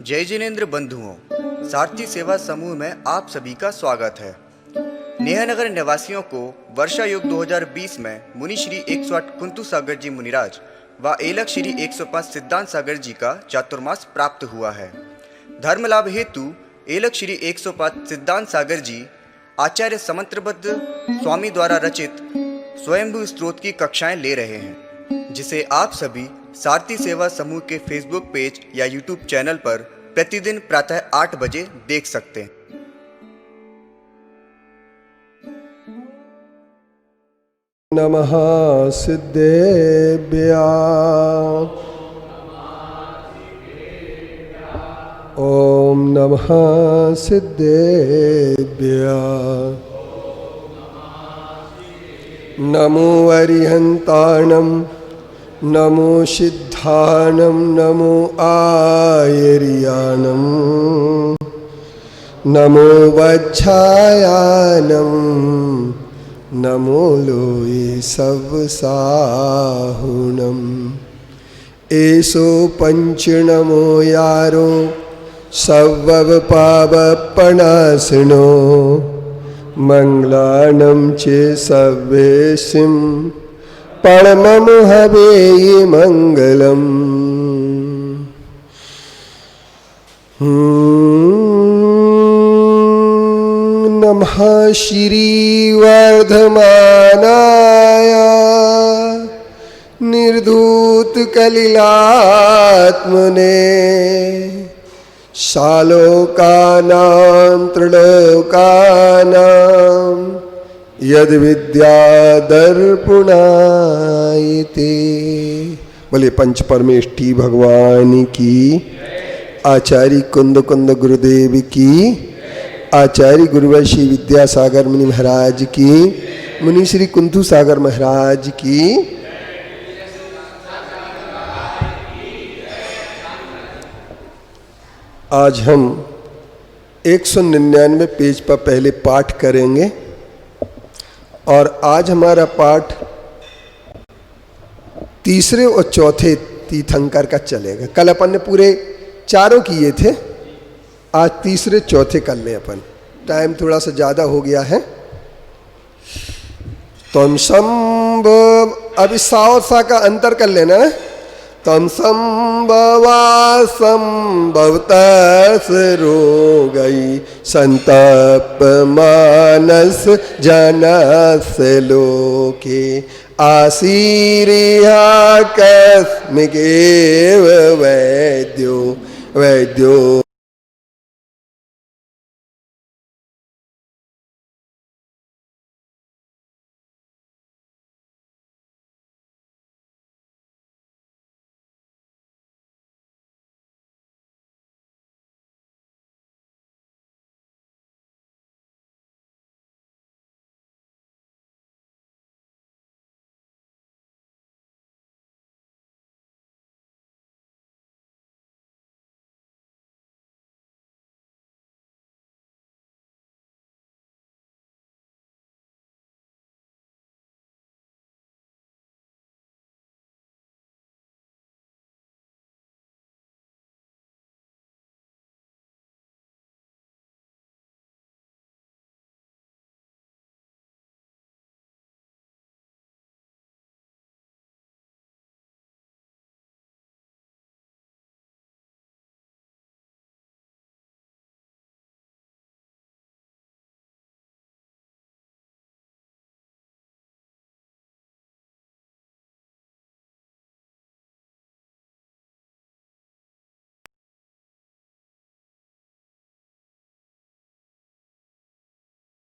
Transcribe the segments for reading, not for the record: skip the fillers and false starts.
जय जिनेन्द्र बंधुओं, सारथी सेवा समूह में आप सभी का स्वागत है। नेहनगर निवासियों को वर्षा युग 2020 में मुनि श्री 108 कुंतु सागर जी मुनिराज व एलक श्री 105 सिद्धांत सागर जी का चातुर्मास प्राप्त हुआ है। धर्म लाभ हेतु एलक श्री 105 सिद्धांत सागर जी आचार्य समंत्रबद्ध स्वामी द्वारा रचित स्वयंभू स्त्रोत की कक्षाएं ले रहे हैं, जिसे आप सभी सारथी सेवा समूह के फेसबुक पेज या यूट्यूब चैनल पर प्रतिदिन प्रातः 8 बजे देख सकते हैं। नमः सिद्धेभ्यः। ओम नमः सिद्धेभ्यः। नमो अरिहन्ताणं नमो सिद्धानं नमो आयर्यानं नमो वज्झायानं नमो लोये सवसाहुनं। एसो पंचनमो यारो सवपावपणासिनो मंगलानं चे सवेशिं परमं हवेयि मंगलम्। नमः श्रीवर्धमानाय निर्धूतकलिलात्मने शालोकानां त्रिलोकानां यद्विद्यादर्पणायते। बोले पंच परमेष्ठी भगवान की, आचार्य कुंद कुंद गुरुदेव की, आचार्य गुरुवंशी विद्यासागर मुनि महाराज की, मुनि श्री कुंतु सागर महाराज की। आज हम 199 पेज पर पहले पाठ करेंगे और आज हमारा पाठ तीसरे और चौथे तीर्थंकर का चलेगा। कल अपन ने पूरे चारों किए थे, आज तीसरे चौथे कर ले अपन। टाइम थोड़ा सा ज़्यादा हो गया है। तम संभव, अभी सा और सा का अंतर कर लेना है। तम संभवा संभवतस रोगई संतप मानस जनस लोके आसीरिया कस्मिकेव वैद्यो वैद्यो।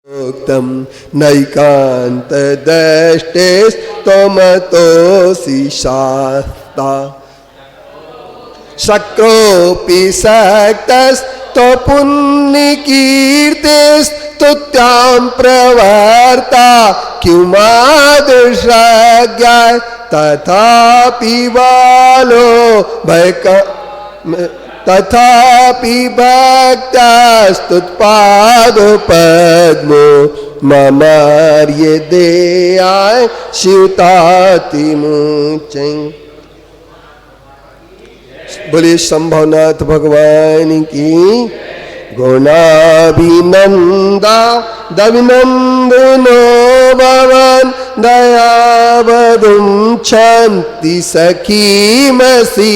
उक्तम नैकांत दृष्टेस्तमतोऽसि शास्ता शक्रोऽपि सक्तस्तो पुण्यकीर्तिस्तुत्यां प्रवर्ता किमादृशज्ञा तथापि बालो भयका तथापि भक्तास्तुत्पादोपद्मो ममार्य देयाय शिवतातिमुच्चैः। बोले शंभवनाथ भगवान की। गुणाभिनंदा दविनंदनो भवन दयावदुं शांति सखीमसि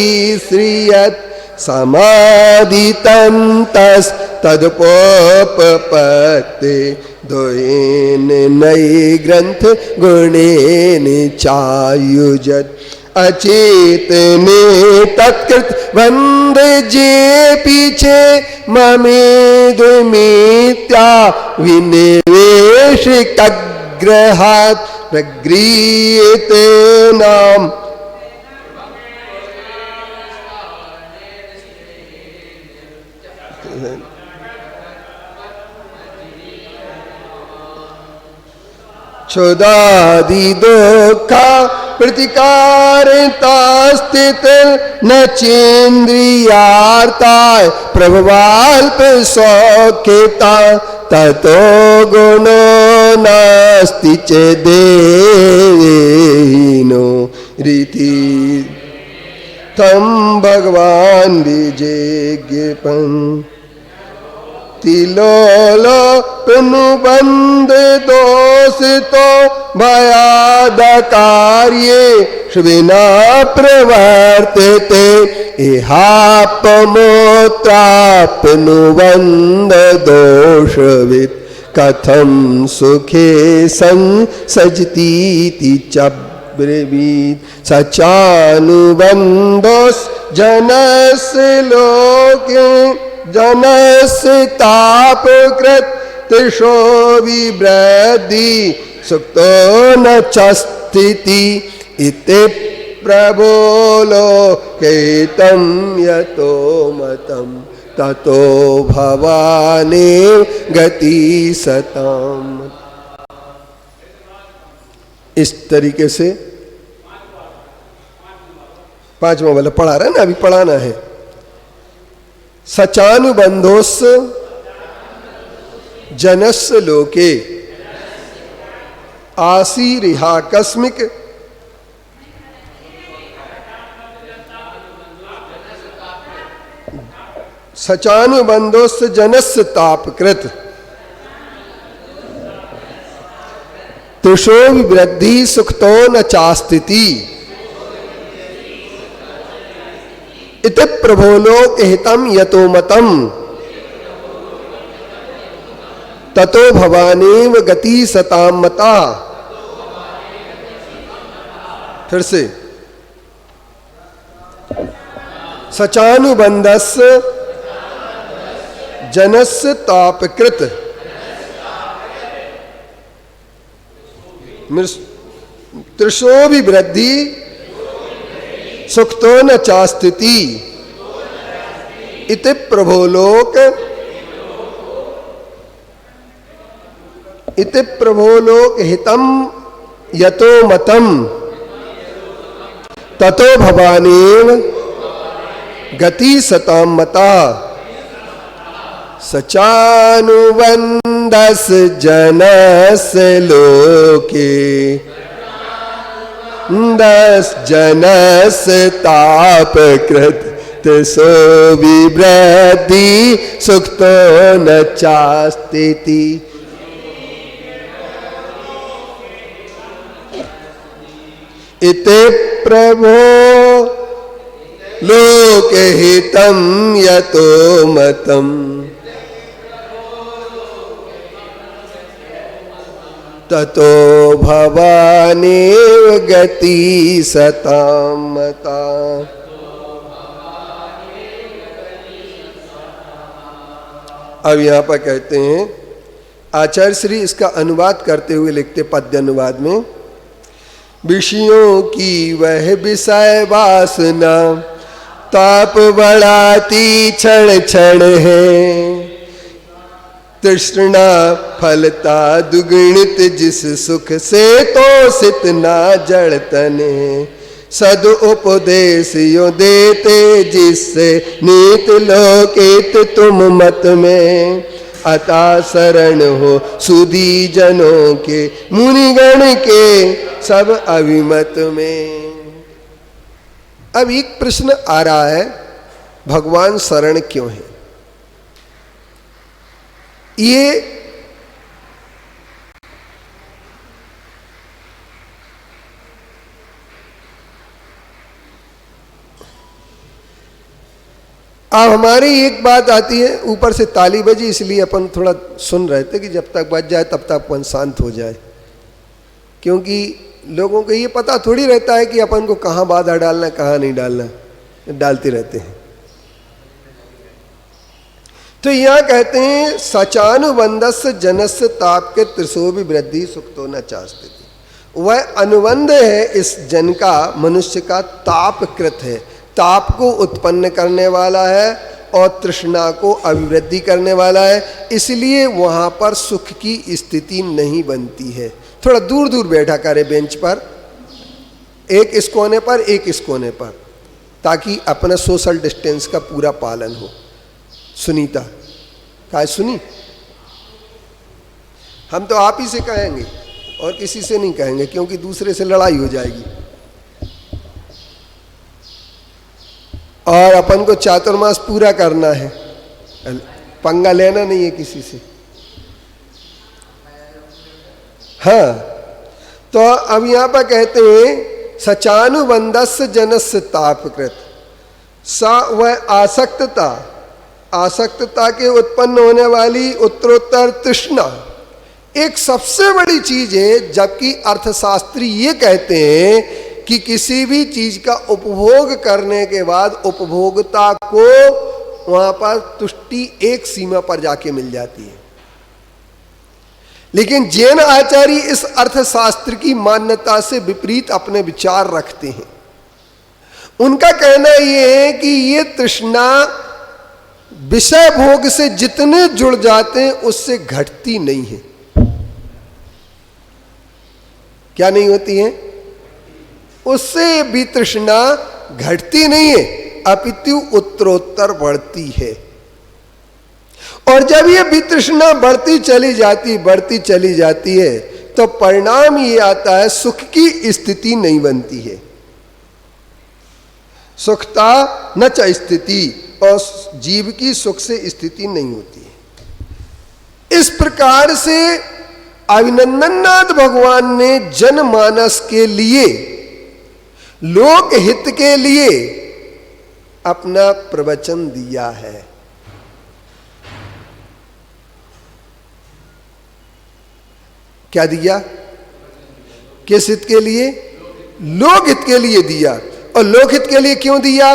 श्रियत समाधितन्तस तदपोपपत्ते द्वयेन नई ग्रंथ गुणेन चायुजत अचेतने तत्कृत वंद जे पीछे ममेदुमित्या विनिवेश कग्रहात् प्रगृह्यते नाम। क्षुदादि दुःखा प्रतिकारता स्थित न चेन्द्रियार्ता प्रभवाल्प सौख्यता ततो गुणो नास्ति चेदेनो रीति तम भगवान विजेज्ञपन तिलोलो पुनुबंध दोष तो भयाद कार्ये विना प्रवर्तते इहापमोत्रापनुबंध दोषवित् कथम सुखे संसजतीति चब्रवीत सचानुबंधोस जनस्य लोके जनस्य तापकृत तृषो विवृद्धि सुक्तो न चस्थिति इति प्रबोलो केतं यतो मतम ततो भवाने गति सताम। इस तरीके से पांचवा वाला पढ़ा रहा है ना, अभी पढ़ाना है। सचानुबंधोस जनस्य लोके आसीरिहाकस्मिक सचानुबंधोस जनस्य तापकृत तुषो विवृद्धि सुखतो न चास्तिति इति प्रभोलोक हितम यतो मतम ततो भवानेव गति सताम मता। फिर से सचानुबंधस्य जनस्य तापकृत तृषो विवृद्धि सुखतो न चास्तिति इति प्रभोलोक हितम यतो मतम ततो भवानेव गति सताम मता। सचानुबंधस जनस्य लोके दस जनस्य तापकृत तृषो विवृद्धि सुखतो न चास्तिति इति प्रभो लोकहितं यतो मतम ततो भवानेव गति सताम मता। अब यहाँ पर कहते हैं आचार्य श्री इसका अनुवाद करते हुए लिखते पद्य अनुवाद में, विषयों की वह विषय वासना ताप बढ़ाती क्षण क्षण है, तृष्णा फलता दुगुणित जिस सुख से तो सितना जड़तन है, सद उपदेश यो देते जिससे नीत लोकित तुम मत में, अता शरण हो सुधी जनों के मुनिगण के सब अभिमत में। अब एक प्रश्न आ रहा है भगवान शरण क्यों है। ये अब हमारी एक बात आती है, ऊपर से ताली बजी इसलिए अपन थोड़ा सुन रहे थे कि जब तक बज जाए तब तक अपन शांत हो जाए, क्योंकि लोगों को ये पता थोड़ी रहता है कि अपन को कहाँ बाधा डालना कहाँ नहीं डालना, डालते रहते हैं। तो यहां कहते हैं सचानुबंधस्य जनस्य ताप के त्रिशोभि वृद्धि सुख तो न चास्ते। वह अनुबंध है इस जन का, मनुष्य का तापकृत है, ताप को उत्पन्न करने वाला है और तृष्णा को अभिवृद्धि करने वाला है, इसलिए वहां पर सुख की स्थिति नहीं बनती है। थोड़ा दूर दूर बैठा करे बेंच पर, एक इस कोने पर एक इस कोने पर, ताकि अपना सोशल डिस्टेंस का पूरा पालन हो। सुनीता काय सुनी, हम तो आप ही से कहेंगे और किसी से नहीं कहेंगे, क्योंकि दूसरे से लड़ाई हो जाएगी और अपन को चातुर्मास पूरा करना है, पंगा लेना नहीं है किसी से। हाँ, तो अब यहां पर कहते हैं सचानुबंधस्य जनस्य तापकृत, सा वह आसक्तता, आसक्तता के उत्पन्न होने वाली उत्तरोत्तर तृष्णा एक सबसे बड़ी चीज है। जबकि अर्थशास्त्री ये कहते हैं कि किसी भी चीज का उपभोग करने के बाद उपभोक्ता को वहां पर तुष्टि एक सीमा पर जाके मिल जाती है, लेकिन जैन आचार्य इस अर्थशास्त्र की मान्यता से विपरीत अपने विचार रखते हैं। उनका कहना यह है कि ये तृष्णा विषय भोग से जितने जुड़ जाते हैं उससे घटती नहीं है। क्या नहीं होती है? उससे भी तृष्णा घटती नहीं है, अपितु उत्तरोत्तर बढ़ती है। और जब ये वितृष्णा बढ़ती चली जाती है तो परिणाम ये आता है सुख की स्थिति नहीं बनती है। सुखता न च स्थिति, और जीव की सुख से स्थिति नहीं होती है। इस प्रकार से अभिनंदननाथ भगवान ने जनमानस के लिए, लोक हित के लिए अपना प्रवचन दिया है। क्या दिया? किस हित के लिए? लोकहित के लिए दिया। और लोकहित के लिए क्यों दिया?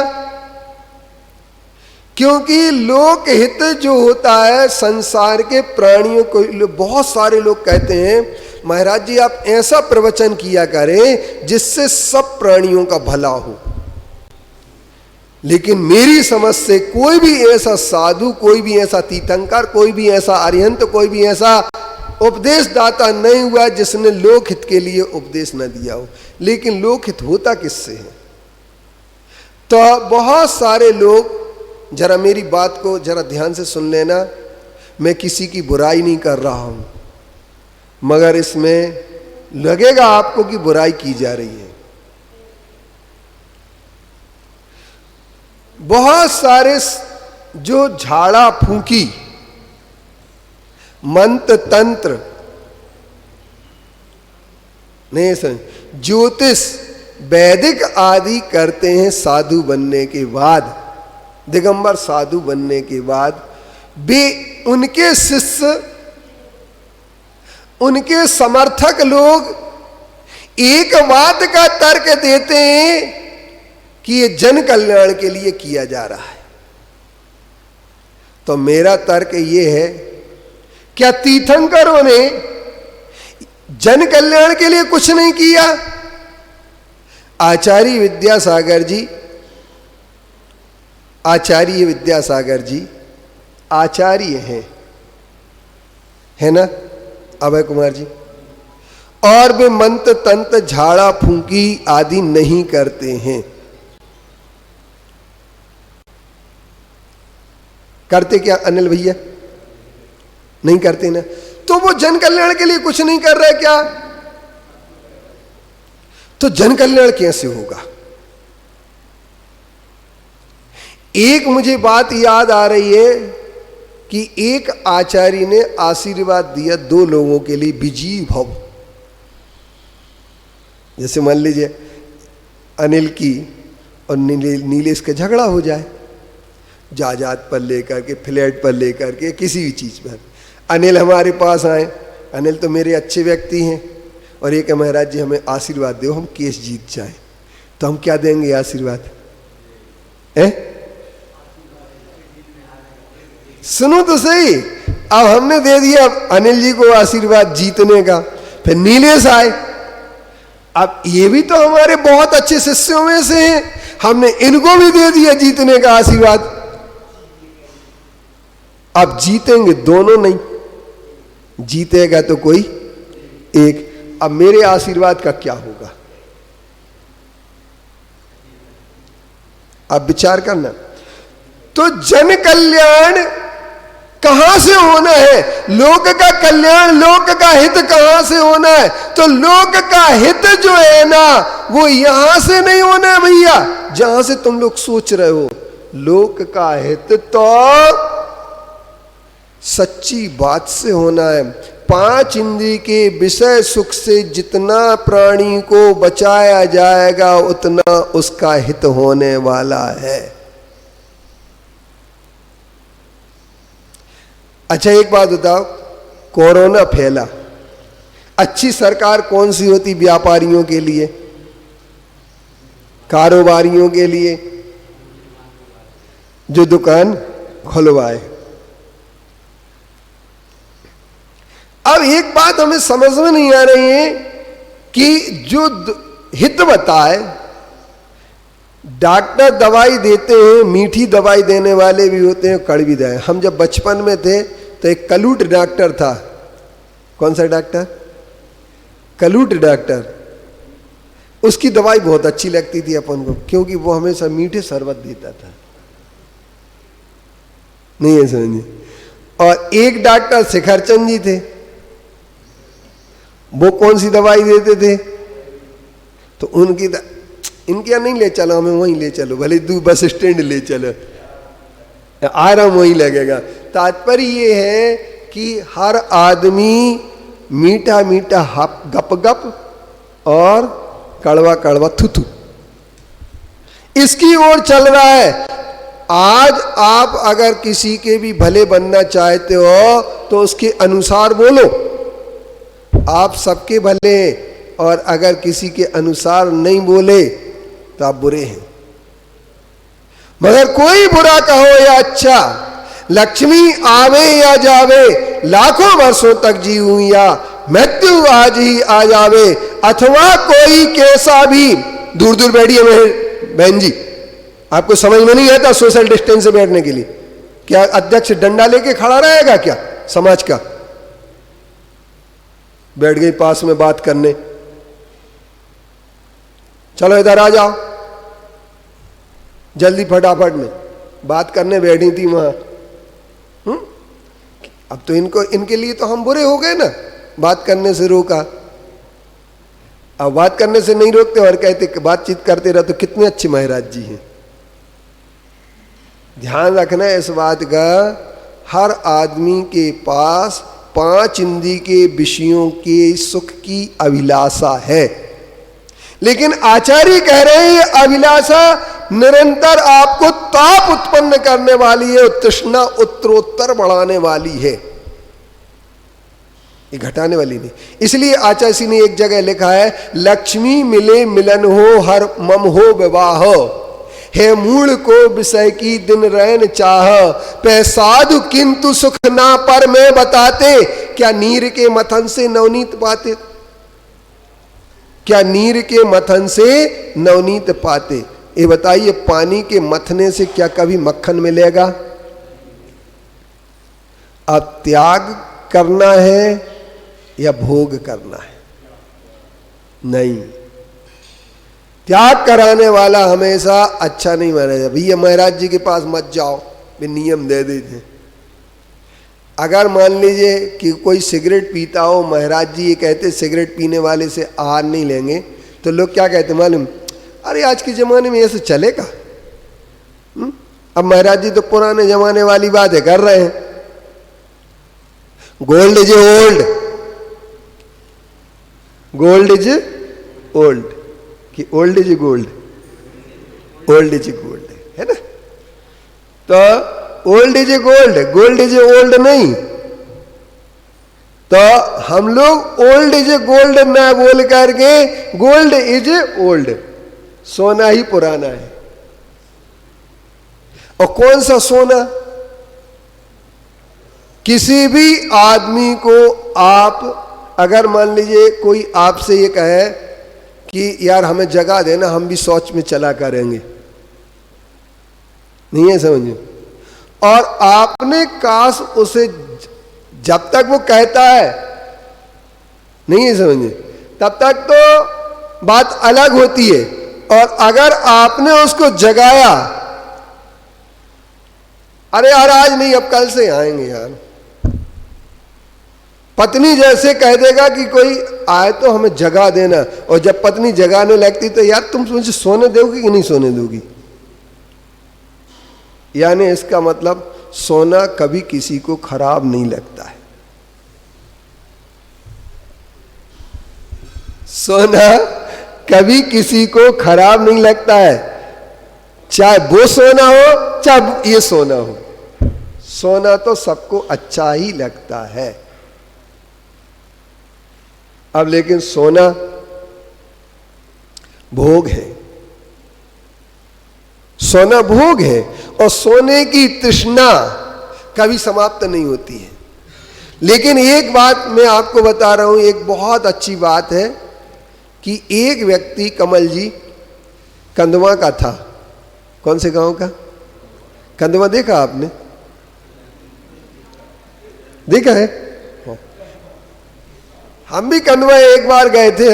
क्योंकि लोकहित जो होता है संसार के प्राणियों को, बहुत सारे लोग कहते हैं महाराज जी आप ऐसा प्रवचन किया करें जिससे सब प्राणियों का भला हो। लेकिन मेरी समझ से कोई भी ऐसा साधु, कोई भी ऐसा तीर्थंकर, कोई भी ऐसा अरिहंत, कोई भी ऐसा उपदेश दाता नहीं हुआ जिसने लोकहित के लिए उपदेश न दिया हो। लेकिन लोकहित होता किससे है? तो बहुत सारे लोग, जरा मेरी बात को जरा ध्यान से सुन लेना, मैं किसी की बुराई नहीं कर रहा हूं, मगर इसमें लगेगा आपको कि बुराई की जा रही है। बहुत सारे जो झाड़ा फूंकी, मंत्र तंत्र नहीं समझ, ज्योतिष वैदिक आदि करते हैं साधु बनने के बाद, दिगंबर साधु बनने के बाद भी उनके शिष्य, उनके समर्थक लोग एक बात का तर्क देते हैं कि ये जन कल्याण के लिए किया जा रहा है। तो मेरा तर्क ये है, क्या तीर्थंकरों ने जन कल्याण के लिए कुछ नहीं किया? आचार्य विद्यासागर जी, आचार्य विद्यासागर जी आचार्य हैं, है ना अभय कुमार जी, और वे मंत्र तंत्र झाड़ा फूंकी आदि नहीं करते हैं। करते क्या अनिल भैया? नहीं करते ना। तो वो जन कल्याण के लिए कुछ नहीं कर रहे क्या? तो जन कल्याण कैसे होगा? एक मुझे बात याद आ रही है कि एक आचार्य ने आशीर्वाद दिया 2 लोगों के लिए, विजयी भव। जैसे मान लीजिए अनिल की और नीलेश का झगड़ा हो जाए, जायदाद पर लेकर के, फ्लैट पर लेकर के, किसी भी चीज पर। अनिल हमारे पास आए, अनिल तो मेरे अच्छे व्यक्ति हैं, और एक महाराज जी हमें आशीर्वाद दो हम केस जीत जाए, तो हम क्या देंगे आशीर्वाद? सुनो तो सही, अब हमने दे दिया अनिल जी को आशीर्वाद जीतने का, फिर नीलेश आए, अब ये भी तो हमारे बहुत अच्छे शिष्यों में से हैं, हमने इनको भी दे दिया जीतने का आशीर्वाद। अब जीतेंगे दोनों नहीं, जीतेगा तो कोई एक। अब मेरे आशीर्वाद का क्या होगा? अब विचार करना। तो जन कल्याण कहां से होना है? लोक का कल्याण, लोक का हित कहां से होना है? तो लोक का हित जो है ना, वो यहां से नहीं होना है भैया, जहां से तुम लोग सोच रहे हो। लोक का हित तो सच्ची बात से होना है। 5 इंद्रिय के विषय सुख से जितना प्राणी को बचाया जाएगा, उतना उसका हित होने वाला है। अच्छा एक बात बताओ, कोरोना फैला, अच्छी सरकार कौन सी होती व्यापारियों के लिए, कारोबारियों के लिए? जो दुकान खुलवाए। अब एक बात हमें समझ में नहीं आ रही है कि जो हित बताए, डॉक्टर दवाई देते हैं, मीठी दवाई देने वाले भी होते हैं, कड़वी दवाई। हम जब बचपन में थे तो एक कलूट डॉक्टर था। कौन सा डॉक्टर? कलूट डॉक्टर। उसकी दवाई बहुत अच्छी लगती थी अपन को, क्योंकि वो हमेशा मीठे शरबत देता था। नहीं है समझिए। और एक डॉक्टर शिखरचंद जी थे, वो कौन सी दवाई देते थे? तो उनकी इनके यहाँ नहीं ले चलो, हमें वहीं ले चलो, भले दूर बस स्टैंड ले चलो, आराम वहीं लगेगा। तात्पर्य ये है कि हर आदमी मीठा मीठा गप गप और कड़वा कड़वा थुथु, इसकी ओर चल रहा है। आज आप अगर किसी के भी भले बनना चाहते हो तो उसके अनुसार बोलो, आप सबके भले हैं, और अगर किसी के अनुसार नहीं बोले तो आप बुरे हैं। मगर कोई बुरा कहो या अच्छा, लक्ष्मी आवे या जावे, लाखों वर्षों तक जीऊं या मृत्यु आज ही आ जावे, अथवा कोई कैसा भी। दूर दूर बैठिए बहन जी, आपको समझ में नहीं आता सोशल डिस्टेंस से बैठने के लिए? क्या अध्यक्ष डंडा लेके खड़ा रहेगा क्या समाज का? बैठ गई पास में बात करने, चलो इधर आ जाओ, जल्दी फटाफट में बात करने बैठी थी वहां। अब तो इनके लिए तो हम बुरे हो गए ना, बात करने से रोका। अब बात करने से नहीं रोकते और कहते बातचीत करते रहो, तो कितने अच्छे महाराज जी हैं। ध्यान रखना है इस बात का, हर आदमी के पास 5 इंद्रिय के विषयों के सुख की अभिलाषा है, लेकिन आचार्य कह रहे हैं ये अभिलाषा निरंतर आपको ताप उत्पन्न करने वाली है, तृष्णा उत्तरोत्तर बढ़ाने वाली है, ये घटाने वाली नहीं। इसलिए आचार्य जी ने एक जगह लिखा है, लक्ष्मी मिले मिलन हो, हर मम हो विवाह, हे मूल को विषय की दिन रैन चाह, पे साधु किंतु सुख ना पर में बताते, क्या नीर के मथन से नवनीत पाते? क्या नीर के मथन से नवनीत पाते? ये बताइए, पानी के मथने से क्या कभी मक्खन मिलेगा? अब त्याग करना है या भोग करना है? नहीं, त्याग कराने वाला हमेशा अच्छा नहीं माना जाता। भैया महाराज जी के पास मत जाओ, वे नियम दे देते। अगर मान लीजिए कि कोई सिगरेट पीता हो, महाराज जी ये कहते सिगरेट पीने वाले से आहार नहीं लेंगे, तो लोग क्या कहते मालूम? अरे आज के ज़माने में ऐसे चलेगा? अब महाराज जी तो पुराने जमाने वाली बातें कर रहे हैं। Gold is old, gold is old, कि old is gold, old is gold, है ना। तो old is gold, gold is old नहीं। तो हम लोग ओल्ड इज गोल्ड ना बोल करके गोल्ड इज ओल्ड, सोना ही पुराना है। और कौन सा सोना? किसी भी आदमी को आप अगर मान लीजिए कोई आपसे ये कहे कि यार हमें जगह देना, हम भी शौच में चला करेंगे, नहीं है समझे, और आपने काश उसे, जब तक वो कहता है, नहीं है समझे, तब तक तो बात अलग होती है। और अगर आपने उसको जगाया, अरे यार आज नहीं, अब कल से आएंगे यार, पत्नी जैसे कह देगा कि कोई आए तो हमें जगा देना, और जब पत्नी जगाने लगती तो यार तुम मुझे सोने दोगी कि नहीं सोने दोगी। यानी इसका मतलब सोना कभी किसी को खराब नहीं लगता है। सोना कभी किसी को खराब नहीं लगता है, चाहे वो सोना हो चाहे ये सोना हो, सोना तो सबको अच्छा ही लगता है। अब लेकिन सोना भोग है, सोना भोग है, और सोने की तृष्णा कभी समाप्त नहीं होती है। लेकिन एक बात मैं आपको बता रहा हूं, एक बहुत अच्छी बात है कि एक व्यक्ति, कमल जी, कंदवा का था। कौन से गांव का? कंदवा देखा आपने? देखा है? हम भी कंदवा एक बार गए थे,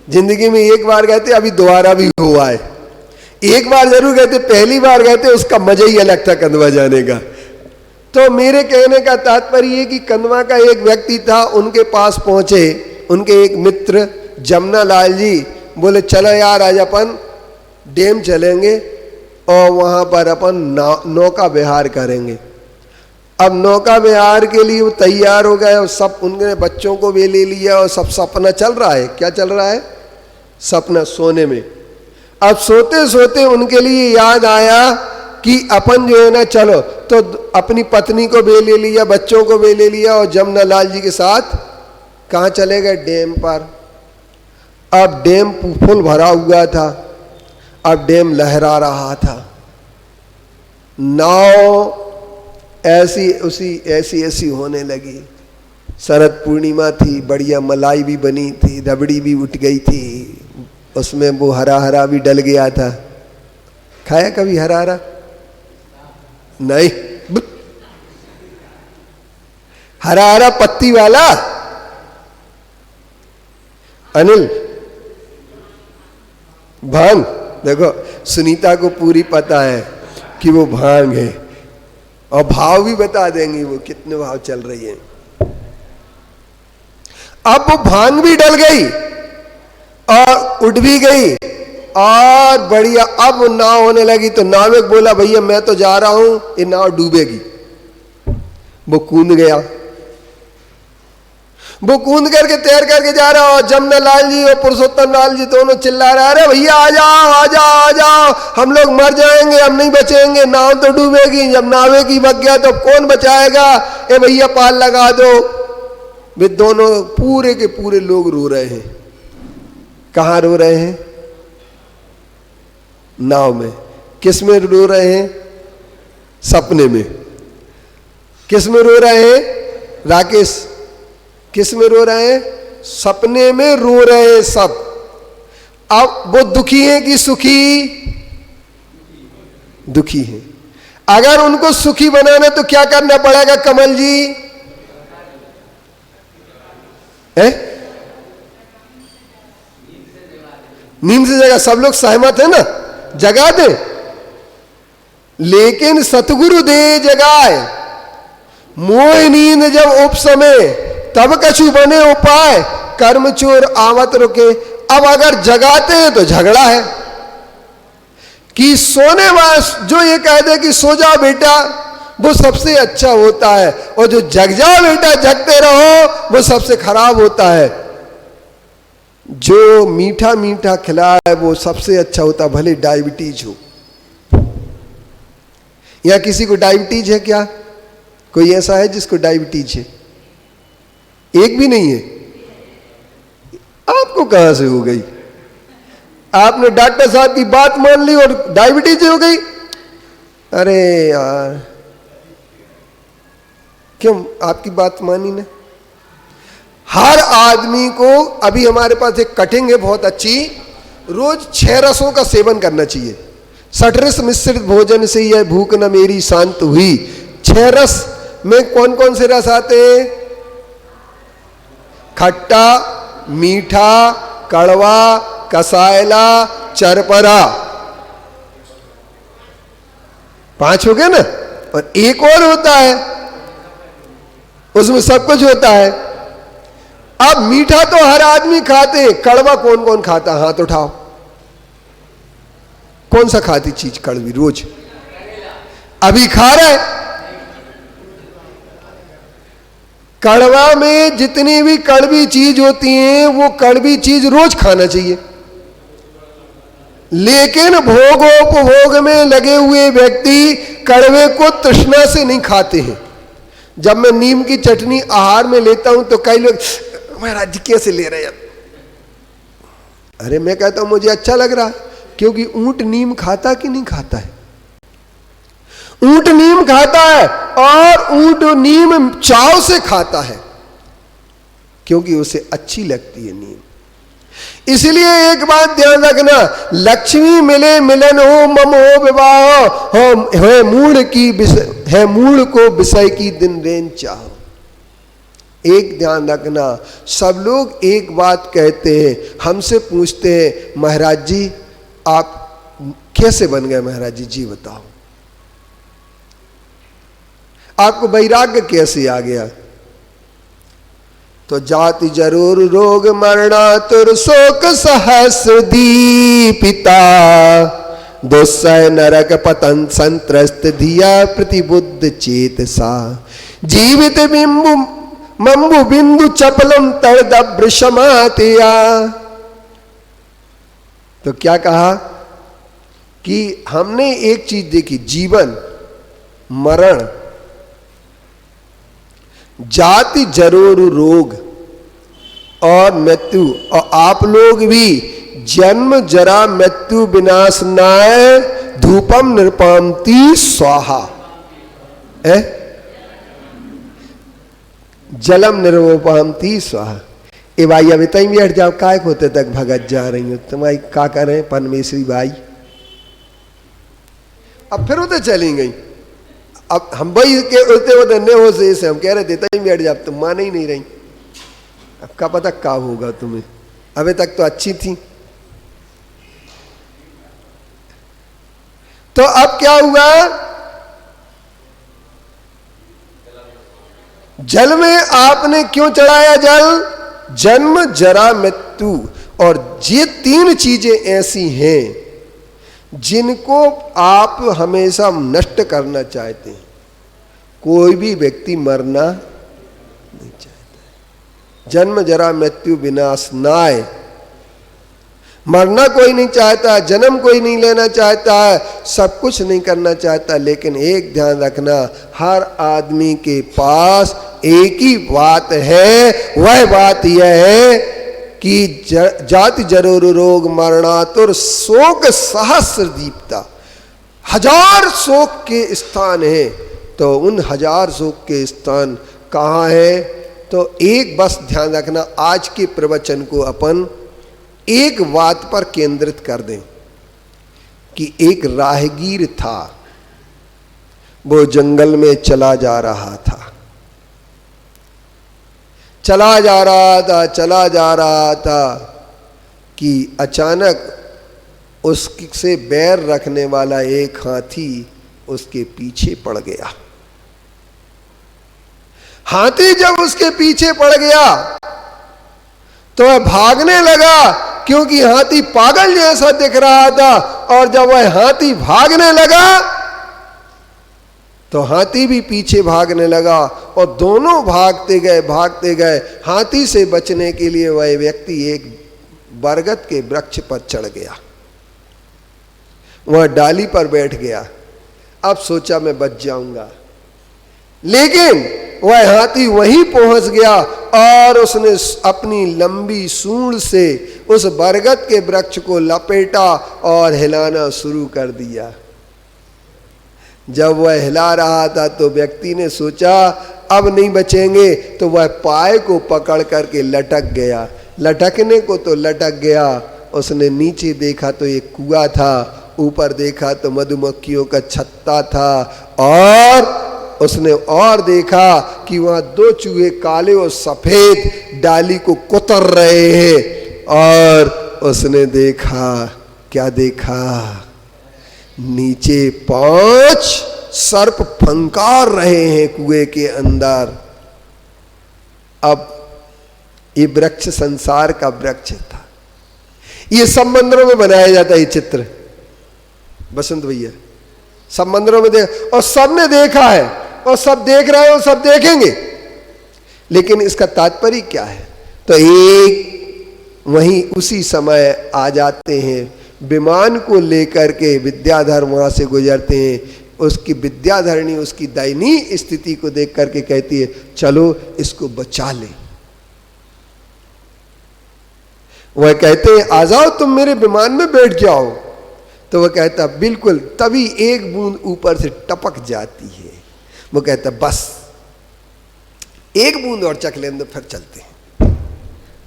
जिंदगी में एक बार गए थे, अभी दोबारा भी हुआ है। एक बार जरूर गए थे, पहली बार गए थे, उसका मजा ही अलग था कंदवा जाने का। तो मेरे कहने का तात्पर्य ये कि कंदवा का एक व्यक्ति था, उनके पास पहुंचे उनके एक मित्र जमुना लाल जी, बोले चलो यार आज अपन डैम चलेंगे और वहां पर अपन नौका विहार करेंगे। अब नौका विहार के लिए वो तैयार हो गए, और सब उनके बच्चों को भी ले लिया, और सब सपना चल रहा है। क्या चल रहा है? सपना, सोने में। अब सोते सोते उनके लिए याद आया कि अपन जो है ना, चलो, तो अपनी पत्नी को भी ले लिया, बच्चों को भी ले लिया, और जमुना लाल जी के साथ कहाँ चले गए? डैम पर। अब डैम फुल भरा हुआ था, अब डैम लहरा रहा था, नाव ऐसी होने लगी। शरद पूर्णिमा थी, बढ़िया मलाई भी बनी थी, रबड़ी भी उठ गई थी, उसमें वो हरा हरा भी डल गया था। खाया कभी हरा हरा? नहीं, हरा हरा पत्ती वाला अनिल, भांग। देखो सुनीता को पूरी पता है कि वो भांग है, और भाव भी बता देंगी वो कितने भाव चल रही है। अब वो भांग भी डल गई और उठ भी गई, और बढ़िया अब नाव होने लगी। तो नाविक बोला भैया मैं तो जा रहा हूं, ये नाव डूबेगी। वो कूद गया, वो कूद करके तैर करके जा रहा, और जमुना लाल जी और पुरुषोत्तम लाल जी दोनों चिल्ला रहे, अरे भैया आ जाओ आ जाओ आ जाओ, हम लोग मर जाएंगे, हम नहीं बचेंगे, नाव तो डूबेगी। जब नावे की बच गया तो कौन बचाएगा? ए भैया पाल लगा दो। वे दोनों पूरे के पूरे लोग रो रहे हैं। कहाँ रो रहे हैं? नाव में। किस में रो रहे हैं? सपने में। किस में रो रहे हैं? राकेश, किस में रो रहे हैं? सपने में रो रहे हैं सब। अब वो दुखी हैं कि सुखी? दुखी हैं। अगर उनको सुखी बनाना तो क्या करना पड़ेगा कमल जी? नींद से जगा। सब लोग सहमत है ना? जगा दे, लेकिन सतगुरु दे जगाए, मोह नींद जब उपसमय, तब कछु बने उपाय, कर्म चोर आवत रुके। अब अगर जगाते हैं तो झगड़ा है, कि सोने वाला जो ये कह दे कि सो जा बेटा, वो सबसे अच्छा होता है, और जो जग जाओ बेटा जगते रहो वो सबसे खराब होता है। जो मीठा मीठा खिलाए वो सबसे अच्छा होता, भले डायबिटीज हो। या किसी को डायबिटीज है क्या? कोई ऐसा है जिसको डायबिटीज है? एक भी नहीं है। आपको कहां से हो गई? आपने डॉक्टर साहब की बात मान ली और डायबिटीज हो गई? अरे यार, क्यों आपकी बात मानी ना? हर आदमी को, अभी हमारे पास एक कटिंग है बहुत अच्छी, रोज 6 रसों का सेवन करना चाहिए। 60 रस मिश्रित भोजन से यह भूख न मेरी शांत हुई। 6 रस में कौन कौन से रस आते हैं? खट्टा, मीठा, कड़वा, कसायला, चरपरा। 5 हो गए ना। और एक और होता है, उसमें सब कुछ होता है। अब मीठा तो हर आदमी खाते हैं, कड़वा कौन कौन खाता? हाथ उठाओ। कौन सा खाती चीज कड़वी रोज? अभी खा रहा है। कड़वा में जितनी भी कड़वी चीज होती है वो कड़वी चीज रोज खाना चाहिए। लेकिन भोगोपभोग में लगे हुए व्यक्ति कड़वे को तृष्णा से नहीं खाते हैं। जब मैं नीम की चटनी आहार में लेता हूं तो कई लोग, महाराज जी कैसे ले रहे हैं? अरे मैं कहता हूं मुझे अच्छा लग रहा, क्योंकि ऊंट नीम खाता कि नहीं खाता है? ऊंट नीम खाता है, और ऊंट नीम चाव से खाता है, क्योंकि उसे अच्छी लगती है नीम। इसलिए एक बात ध्यान रखना, लक्ष्मी मिले मिलन हो, मम हो विवाह हो, है मूढ़ की है मूढ़ को विषय की दिन रेन चाहो। एक ध्यान रखना, सब लोग एक बात कहते हैं, हमसे पूछते हैं महाराज जी आप कैसे बन गए? महाराज जी बताओ, आपको वैराग्य कैसे आ गया? तो जाति जरूर रोग मरना तुर शोक सहस्र दीपिता, दुस्सह नरक पतन संत्रस्त धिया प्रतिबुद्ध चेतसा, जीवित बिंबु मम्बु बिंदु चपलम तड़दभ्र समातया। तो क्या कहा कि हमने एक चीज देखी, जीवन मरण जाति जरूर रोग और मृत्यु, और आप लोग भी जन्म जरा मृत्यु विनाशनाय धूपम निर्पामती स्वाहा है, जलम निर्वपामती स्वाहा। ए भाई अभी तई भी हट जाओ, काय होते तक भगत जा रही हो तुम्हारी का करें परमेश्वरी भाई। अब फिर उधर चली गई। अब हम वही के होते होते न हो से हम कह रहे थे तई बैठ जा, तुम मान ही नहीं रही। अब का पता क्या होगा तुम्हें, अभी तक तो अच्छी थी। तो अब क्या हुआ? जल में आपने क्यों चढ़ाया जल? जन्म जरा मृत्यु, और ये 3 चीजें ऐसी हैं जिनको आप हमेशा नष्ट करना चाहते हैं। कोई भी व्यक्ति मरना नहीं चाहता। जन्म जरा मृत्यु विनाश नाय, मरना कोई नहीं चाहता, जन्म कोई नहीं लेना चाहता है, सब कुछ नहीं करना चाहता। लेकिन एक ध्यान रखना, हर आदमी के पास एक ही बात है, वह बात यह है कि जाति जरूर रोग मरणातुर शोक सहस्र दीप्ता। 1000 शोक के स्थान है, तो उन 1000 शोक के स्थान कहाँ है? तो एक बस ध्यान रखना, आज के प्रवचन को अपन एक बात पर केंद्रित कर दें कि एक राहगीर था, वो जंगल में चला जा रहा था, चला जा रहा था कि अचानक उससे बैर रखने वाला एक हाथी उसके पीछे पड़ गया। हाथी जब उसके पीछे पड़ गया तो वह भागने लगा, क्योंकि हाथी पागल जैसा दिख रहा था और जब वह हाथी भागने लगा तो हाथी भी पीछे भागने लगा और दोनों भागते गए। हाथी से बचने के लिए वह व्यक्ति एक बरगद के वृक्ष पर चढ़ गया, वह डाली पर बैठ गया। अब सोचा मैं बच जाऊंगा, लेकिन वह हाथी वहीं पहुंच गया और उसने अपनी लंबी सूंड से उस बरगद के वृक्ष को लपेटा और हिलाना शुरू कर दिया। जब वह हिला रहा था तो व्यक्ति ने सोचा अब नहीं बचेंगे, तो वह पाए को पकड़ करके लटक गया। लटकने को तो लटक गया, उसने नीचे देखा तो एक कुआं था, ऊपर देखा तो मधुमक्खियों का छत्ता था, और उसने और देखा कि वहाँ दो चूहे काले और सफेद डाली को कुतर रहे हैं। और उसने देखा, क्या देखा, नीचे 5 सर्प फंकार रहे हैं कुएं के अंदर। अब ये वृक्ष संसार का वृक्ष था। ये सब मंदिरों में बनाया जाता है ये चित्र, बसंत भैया, सब मंदिरों में देख, और सबने देखा है और सब देख रहे हैं और सब देखेंगे। लेकिन इसका तात्पर्य क्या है? तो एक वहीं उसी समय आ जाते हैं, विमान को लेकर के विद्याधर वहां से गुजरते हैं। उसकी विद्याधरणी उसकी दयनीय स्थिति को देख करके कहती है चलो इसको बचा ले। वह कहते हैं आ जाओ तुम मेरे विमान में बैठ जाओ। तो वह कहता बिल्कुल। तभी एक बूंद ऊपर से टपक जाती है। वो कहता बस एक बूंद और चख लें तो फिर चलते हैं,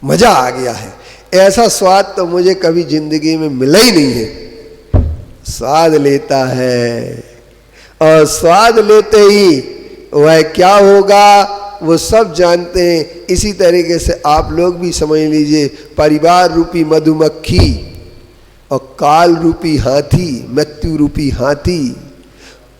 मजा आ गया है। ऐसा स्वाद तो मुझे कभी जिंदगी में मिला ही नहीं है। स्वाद लेता है और स्वाद लेते ही वह क्या होगा वो सब जानते हैं। इसी तरीके से आप लोग भी समझ लीजिए, परिवार रूपी मधुमक्खी और काल रूपी हाथी, मृत्यु रूपी हाथी,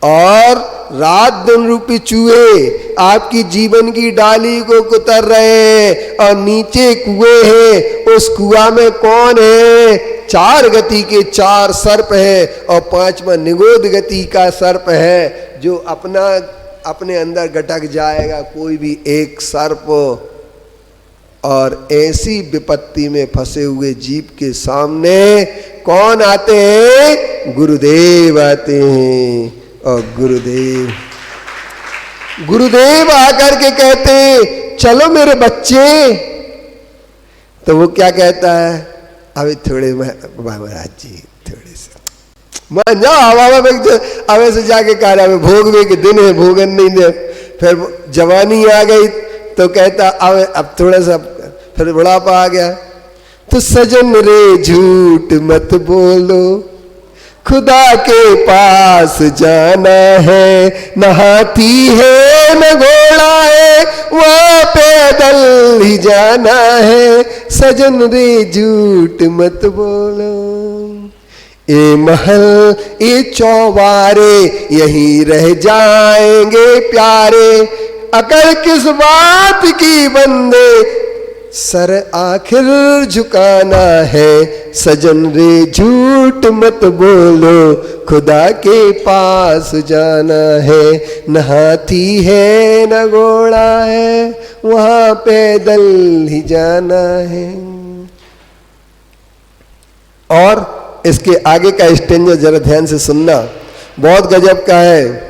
और रात दिन रूपी चूहे आपकी जीवन की डाली को कुतर रहे हैं। और नीचे कुएं हैं, उस कुआं में कौन है? 4 गति के 4 सर्प है और 5वां निगोद गति का सर्प है, जो अपने अंदर गटक जाएगा कोई भी एक सर्प। और ऐसी विपत्ति में फंसे हुए जीव के सामने कौन आते हैं? गुरुदेव आते हैं। और गुरुदेव आकर के कहते हैं चलो मेरे बच्चे। तो वो क्या कहता है? अभी थोड़े महाराज जी थोड़े से मान जाओ, अब से जाके कह रहा भोगवे के दिन है, भोगन नहीं दे। फिर जवानी आ गई तो कहता अब थोड़ा सा, फिर बुढ़ापा आ गया तो सजन रे झूठ मत बोलो, खुदा के पास जाना है। न हाथी है न घोड़ा है, वहाँ पैदल ही जाना है। सजन रे झूठ मत बोलो, ये महल ये चौबारे यहीं रह जाएंगे प्यारे। अकल किस बात की बंदे, सर आखिर झुकाना है। सजन रे झूठ मत बोलो, खुदा के पास जाना है। न हाथी है न घोड़ा है, वहाँ पैदल ही जाना है। और इसके आगे का स्टेंजा जरा ध्यान से सुनना, बहुत गजब का है।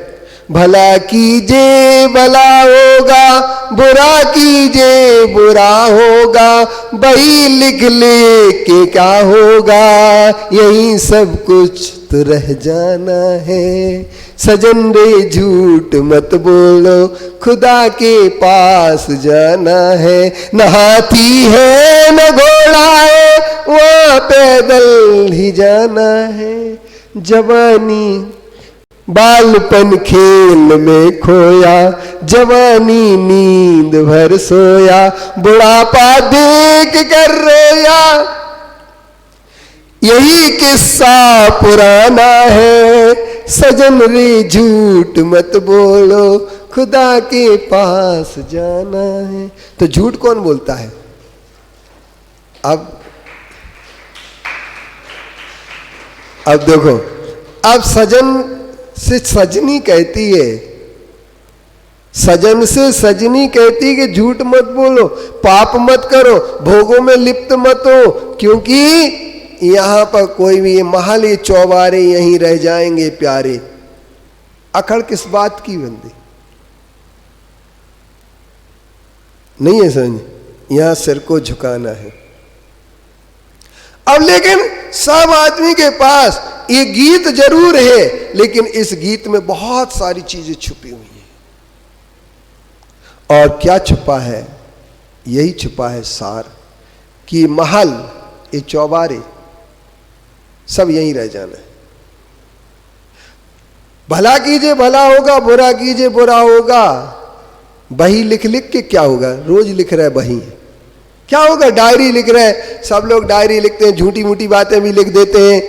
भला कीजिए भला होगा, बुरा कीजिए बुरा होगा। बही लिख ले के क्या होगा, यही सब कुछ तो रह जाना है। सजन रे झूठ मत बोलो, खुदा के पास जाना है। न हाथी है न घोड़ा है, वहाँ पैदल ही जाना है। जवानी बालपन खेल में खोया, जवानी नींद भर सोया। बुढ़ापा देख कर रोया, यही किस्सा पुराना है। सजन रे झूठ मत बोलो, खुदा के पास जाना है। तो झूठ कौन बोलता है? अब देखो, अब सजन से सजनी कहती है, सजन से सजनी कहती है कि झूठ मत बोलो, पाप मत करो, भोगों में लिप्त मत हो, क्योंकि यहां पर कोई भी, ये महल, ये चौबारे यहीं रह जाएंगे प्यारे। अकड़ किस बात की बंदी नहीं है समझ, यहां सिर को झुकाना है। अब लेकिन सब आदमी के पास ये गीत जरूर है, लेकिन इस गीत में बहुत सारी चीजें छुपी हुई हैं। और क्या छुपा है? यही छुपा है सार, कि महल, ये चौबारे सब यहीं रह जाना है। भला कीजिए भला होगा, बुरा कीजिए बुरा होगा। बही लिख लिख के क्या होगा? रोज लिख रहे बही, क्या होगा? डायरी लिख रहे हैं, सब लोग डायरी लिखते हैं, झूठी मूठी बातें भी लिख देते हैं।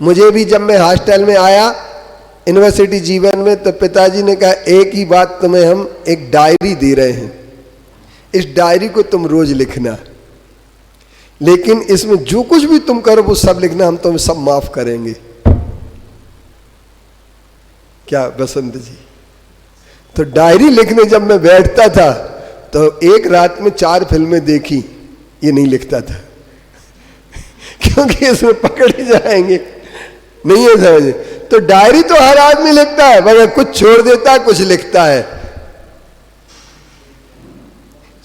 मुझे भी जब मैं हॉस्टल में आया यूनिवर्सिटी जीवन में, तो पिताजी ने कहा एक ही बात तुम्हें हम एक डायरी दे रहे हैं, इस डायरी को तुम रोज लिखना, लेकिन इसमें जो कुछ भी तुम करो वो सब लिखना, हम तुम्हें सब माफ करेंगे। क्या बसंत जी? तो डायरी लिखने जब मैं बैठता था तो एक रात में 4 फिल्में देखी, ये नहीं लिखता था क्योंकि इसमें पकड़े जाएंगे, नहीं है समझ। तो डायरी तो हर आदमी लिखता है, मगर कुछ छोड़ देता है, कुछ लिखता है।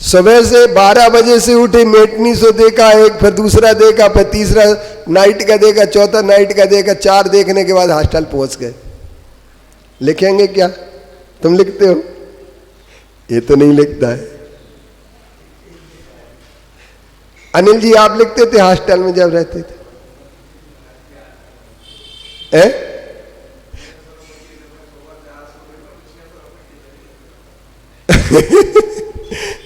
सुबह से 12 बजे से उठे, मेटनी शो देखा एक, फिर दूसरा देखा, फिर तीसरा नाइट का देखा, चौथा नाइट का देखा, 4 देखने के बाद हॉस्टल पहुंच गए। लिखेंगे क्या? तुम लिखते हो? ये तो नहीं लिखता है। अनिल जी आप लिखते थे हॉस्टल में जब रहते थे?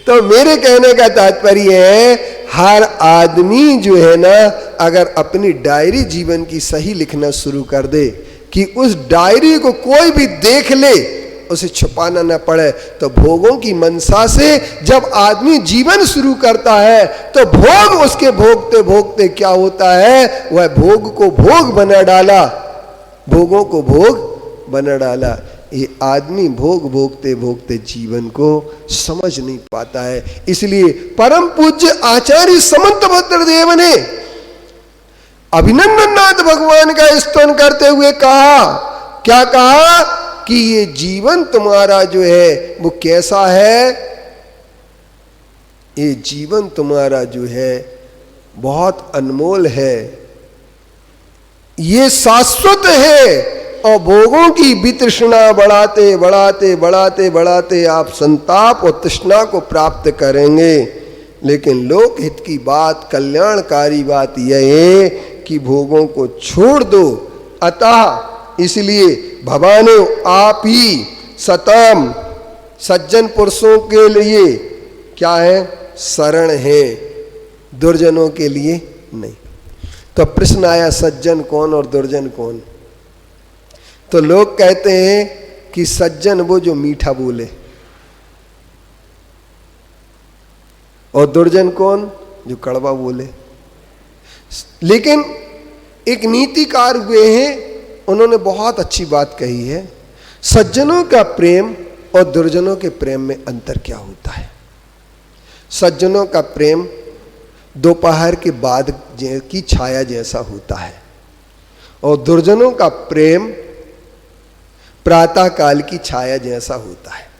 तो मेरे कहने का तात्पर्य है, हर आदमी जो है ना, अगर अपनी डायरी जीवन की सही लिखना शुरू कर दे, कि उस डायरी को कोई भी देख ले, उसे छुपाना न पड़े, तो भोगों की मनसा से जब आदमी जीवन शुरू करता है, तो भोग उसके भोगते भोगते क्या होता है? वह भोग को भोग बना डाला, भोगों को भोग बना डाला। ये आदमी भोग भोगते भोगते जीवन को समझ नहीं पाता है। इसलिए परम पूज्य आचार्य समंतभद्र देव ने अभिनंदननाथ भगवान का स्तुति करते हुए कहा, क्या कहा? कि ये जीवन तुम्हारा जो है वो कैसा है? ये जीवन तुम्हारा जो है बहुत अनमोल है, ये शाश्वत है, और भोगों की वितृष्णा बढ़ाते बढ़ाते बढ़ाते बढ़ाते आप संताप और तृष्णा को प्राप्त करेंगे। लेकिन लोक हित की बात, कल्याणकारी बात यह है कि भोगों को छोड़ दो। अतः इसलिए भवाने आप ही सतम, सज्जन पुरुषों के लिए क्या है? शरण है, दुर्जनों के लिए नहीं। तो प्रश्न आया, सज्जन कौन और दुर्जन कौन? तो लोग कहते हैं कि सज्जन वो जो मीठा बोले, और दुर्जन कौन? जो कड़वा बोले। लेकिन एक नीतिकार हुए हैं, उन्होंने बहुत अच्छी बात कही है, सज्जनों का प्रेम और दुर्जनों के प्रेम में अंतर क्या होता है? सज्जनों का प्रेम दोपहर के बाद की छाया जैसा होता है, और दुर्जनों का प्रेम प्रातः काल की छाया जैसा होता है।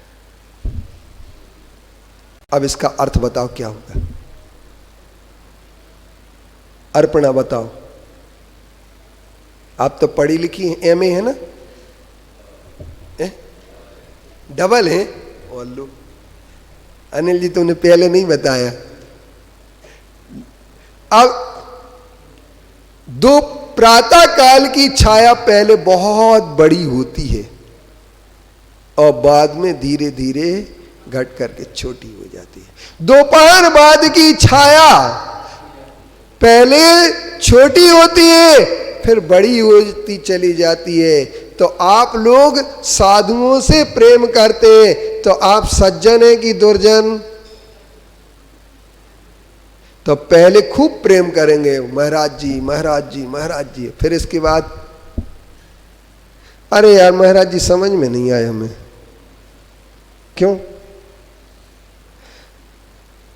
अब इसका अर्थ बताओ क्या होगा? अर्पणा बताओ। आप तो पढ़ी लिखी हैं, एमए है ना? डबल है? ओल्लू, अनिल जी तुमने पहले नहीं बताया। अब दो प्रातः काल की छाया पहले बहुत बड़ी होती है, और बाद में धीरे धीरे घट करके छोटी हो जाती है। दोपहर बाद की छाया पहले छोटी होती है, फिर बड़ी होती चली जाती है। तो आप लोग साधुओं से प्रेम करते हैं, तो आप सज्जन हैं कि दुर्जन? तो पहले खूब प्रेम करेंगे, महाराज जी महाराज जी महाराज जी। फिर इसके बाद अरे यार महाराज जी समझ में नहीं आया हमें, क्यों?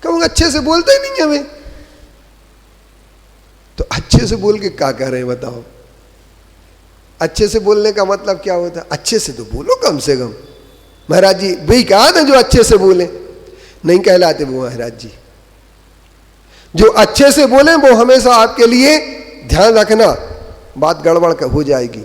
कहूँगा अच्छे से बोलते ही नहीं हमें। तो अच्छे से बोल के क्या कर रहे हैं बताओ? अच्छे से बोलने का मतलब क्या होता है? अच्छे से तो बोलो कम से कम। महाराज जी वही कहा था जो अच्छे से बोले, नहीं कहलाते वो महाराज जी। जो अच्छे से बोले वो हमेशा आपके लिए ध्यान रखना, बात गड़बड़ हो जाएगी।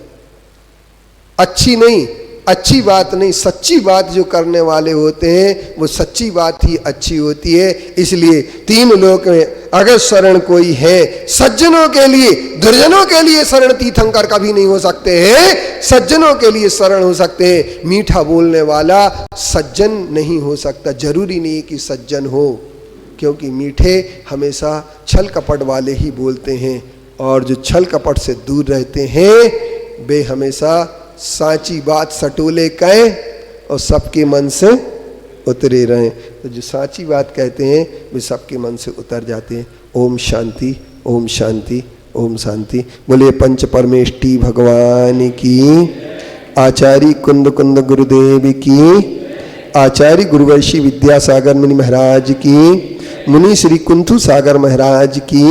अच्छी नहीं, अच्छी बात नहीं, सच्ची बात जो करने वाले होते हैं वो सच्ची बात ही अच्छी होती है। इसलिए तीन लोक में अगर शरण कोई है सज्जनों के लिए, दुर्जनों के लिए शरण तीर्थंकर कभी नहीं हो सकते हैं, सज्जनों के लिए शरण हो सकते हैं। मीठा बोलने वाला सज्जन नहीं हो सकता, जरूरी नहीं कि सज्जन हो, क्योंकि मीठे हमेशा छल कपट वाले ही बोलते हैं, और जो छल कपट से दूर रहते हैं वे हमेशा साची बात सटोले कहें और सबके मन से उतरे रहें। तो जो साची बात कहते हैं वे सबके मन से उतर जाते हैं। ओम शांति, ओम शांति, ओम शांति। बोलिए पंच परमेष्टि भगवान की, आचार्य कुंद कुंद गुरुदेव की, आचार्य गुरुवंशी विद्यासागर मुनि महाराज की, मुनि श्री कुंथु सागर महाराज की,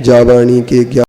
जावाणी के ज्ञान